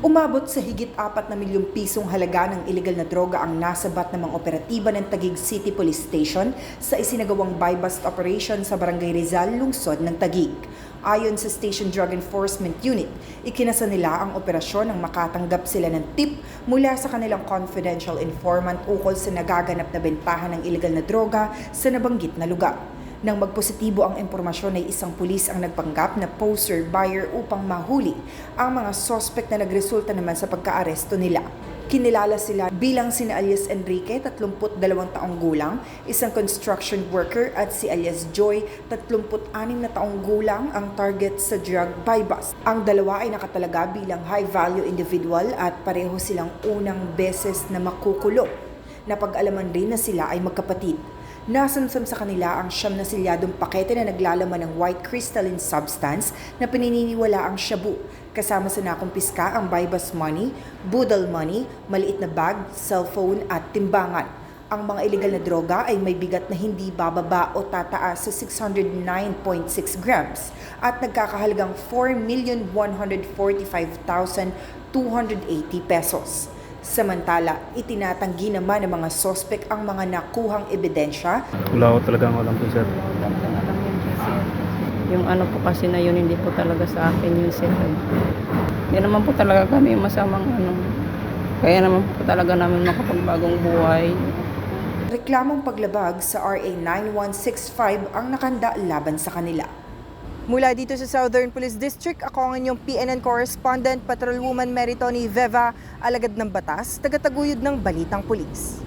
Umabot sa higit 4 na milyong pisong halaga ng iligal na droga ang nasabat ng mga operatiba ng Taguig City Police Station sa isinagawang buy-bust operation sa Barangay Rizal, lungsod ng Taguig. Ayon sa Station Drug Enforcement Unit, ikinasa nila ang operasyon nang makatanggap sila ng tip mula sa kanilang confidential informant ukol sa nagaganap na bentahan ng iligal na droga sa nabanggit na lugar. Nang magpositibo ang impormasyon ay isang pulis ang nagpanggap na poster buyer upang mahuli ang mga sospek na nagresulta naman sa pagkaaresto nila. Kinilala sila bilang sina alias Enrique, 32 taong gulang, isang construction worker, at si alias Joy, 36 na taong gulang, ang target sa drug buy-bust. Ang dalawa ay nakatalaga bilang high-value individual at pareho silang unang beses na makukulong. Napag-alaman rin na sila ay magkapatid. Nasamsam sa kanila ang 9 na silyadong pakete na naglalaman ng white crystalline substance na pininiwala ang shabu, kasama sa nakumpiska ang buy-bust money, budal money, maliit na bag, cellphone at timbangan. Ang mga iligal na droga ay may bigat na hindi bababa o tataas sa 609.6 grams at nagkakahalagang 4,145,280 pesos. Samantala, itinatanggi naman ng mga sospek ang mga nakuhang ebidensya. Wala ko talagang alam po, sir. Wala ko lang alam yun, sir. Yung ano po kasi na yun, hindi po talaga sa akin yun, sir. Hindi naman po talaga kami masamang ano. Kaya naman po talaga namin makapagbagong buhay. Reklamong paglabag sa RA 9165 ang nakanda laban sa kanila. Mula dito sa Southern Police District, ako ang inyong PNN correspondent, Patrolwoman Meritoni Veva, alagad ng batas, tagataguyod ng Balitang Pulis.